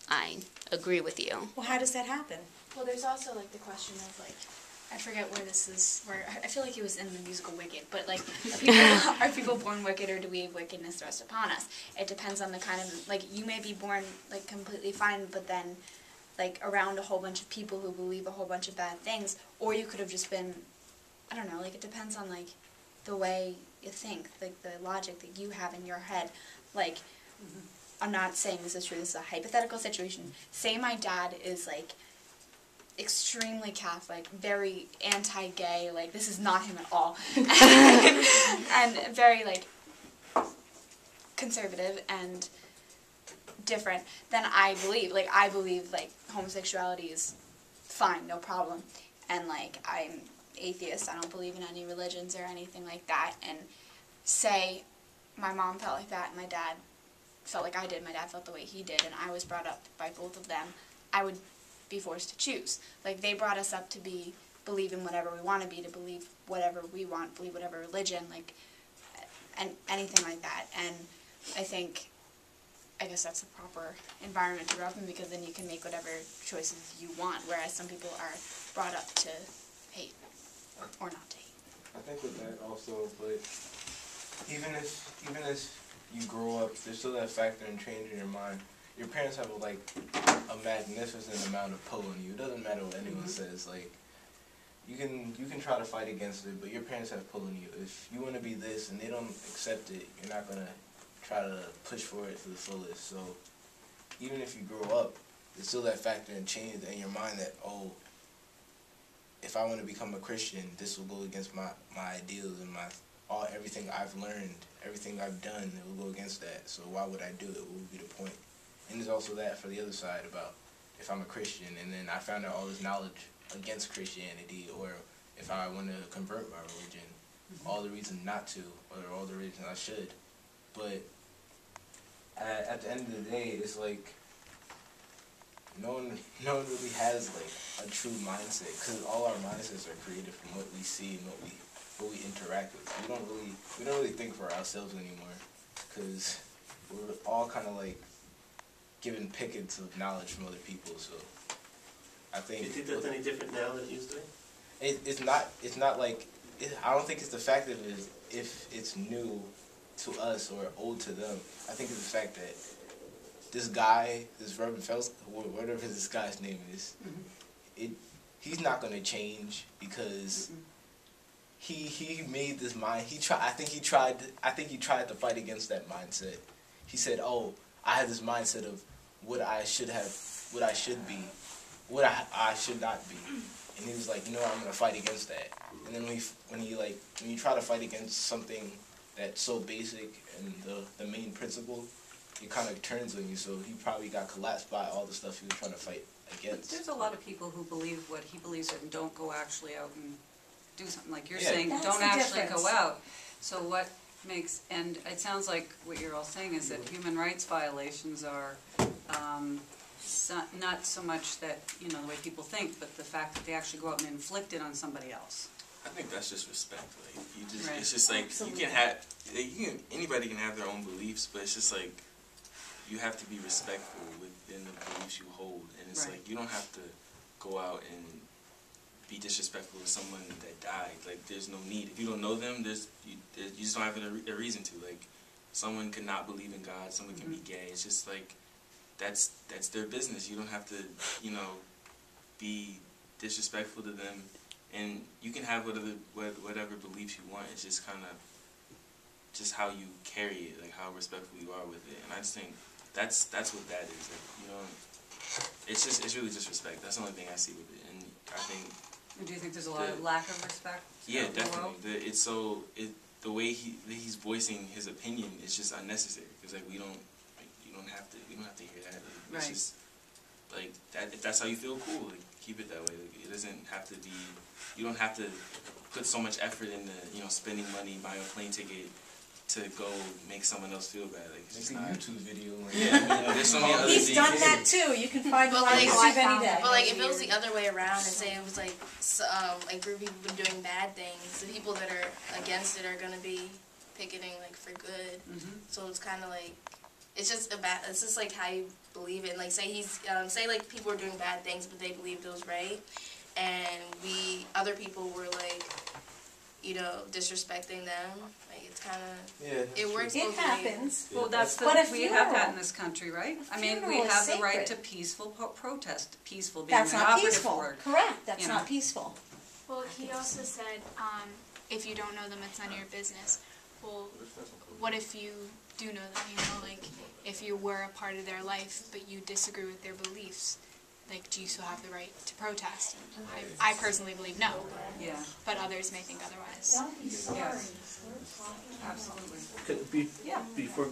I agree with you. Well, how does that happen? Well, there's also, like, the question of, like, I forget where this is, where, I feel like it was in the musical Wicked, but, like, are people born wicked, or do we have wickedness thrust upon us? It depends on the kind of, like, you may be born, like, completely fine, but then, like, around a whole bunch of people who believe a whole bunch of bad things, or you could have just been, I don't know, like, it depends on, like, the way you think, like, the logic that you have in your head. Like, I'm not saying this is true, this is a hypothetical situation. Say my dad is, like, extremely Catholic, very anti-gay, like, this is not him at all, and very, like, conservative and different, then I believe, like, homosexuality is fine, no problem, and, like, I'm atheist, I don't believe in any religions or anything like that, and say my mom felt like that and my dad felt like I did, my dad felt the way he did, and I was brought up by both of them, I would be forced to choose. Like, they brought us up to believe in whatever we want to be, to believe whatever we want, believe whatever religion, like, and anything like that, and I guess that's the proper environment to grow up in, because then you can make whatever choices you want, whereas some people are brought up to hate, or not to hate. I think with that also, but even if you grow up, there's still that factor in changing your mind. Your parents have like a magnificent amount of pull on you. It doesn't matter what anyone says. Like, you can try to fight against it, but your parents have pull on you. If you want to be this and they don't accept it, you're not gonna try to push for it to the fullest. So even if you grow up, there's still that factor in change in your mind that, oh, if I want to become a Christian, this will go against my ideals and everything I've learned, everything I've done, it will go against that. So why would I do it? What would be the point? And there's also that for the other side about if I'm a Christian and then I found out all this knowledge against Christianity, or if I want to convert my religion, all the reasons not to, or all the reasons I should. But at the end of the day, it's like no one really has like a true mindset, because all our mindsets are created from what we see and what we interact with. We don't really think for ourselves anymore, because we're all kind of like given pickets of knowledge from other people. So I think. Do you think that's any different now than it used to be? It's not like I don't think it's the fact that if it's new to us or old to them. I think it's the fact that this guy, this Reverend Phelps, whatever this guy's name is, he's not going to change, because he made this mind. I think he tried to fight against that mindset. He said, "Oh, I have this mindset of what I should have, what I should be, what I should not be." And he was like, "You know what, I'm going to fight against that." And then when you try to fight against something that's so basic and the main principle, it kind of turns on you. So he probably got collapsed by all the stuff he was trying to fight against. But there's a lot of people who believe what he believes and don't go actually out and do something like you're saying. That's don't the actually difference. go out. So what makes, and it sounds like what you're all saying is that human rights violations are not so much that, you know, the way people think, but the fact that they actually go out and inflict it on somebody else. I think that's just respect. Like, Right. it's just like Absolutely. anybody can have their own beliefs, but it's just like you have to be respectful within the beliefs you hold, and it's Right. like you don't have to go out and be disrespectful to someone that died. Like, there's no need. If you don't know them, you just don't have a reason to. Like, someone could not believe in God, someone can be gay. It's just like that's their business. You don't have to, you know, be disrespectful to them. And you can have whatever beliefs you want. It's just kind of just how you carry it, like how respectful you are with it. And I just think that's what that is. Like, you know, it's really just respect. That's the only thing I see with it. And I think. And do you think there's a lot of lack of respect? Yeah, out in the world? definitely. The way he's voicing his opinion is just unnecessary, because like we don't have to hear that. Like, it's Right. just like that. If that's how you feel, cool. Like, keep it that way. Like, it doesn't have to be. You don't have to put so much effort into, you know, spending money, buying a plane ticket to go make someone else feel bad. Like, it's It's just a not. YouTube video. Like, Yeah, there's so many other He's things. done that too. You can find him But on like, YouTube any day. But like, if it was the other way around, and say it was like a group of people been doing bad things, the people that are against it are gonna be picketing like for good. So it's kind of like it's just like how you believe it. And like, say say like people were doing bad things, but they believed it was right, and other people were like, you know, disrespecting them. Like, it's kind of, it works It both ways. happens. Well, that's the, But a we have that funeral- in this country, right? a I mean, we funeral is have the right to sacred. peaceful protest, peaceful being That's the not operative peaceful. word. Correct, that's You know. not peaceful. Well, he also said, if you don't know them, it's none of your business. Well, what if you do know them, you know, like, if you were a part of their life, but you disagree with their beliefs, like, do you still have the right to protest? I personally believe no, Yeah, but others may think otherwise. Don't be sorry. Yes. Absolutely. Could be, Yeah. before,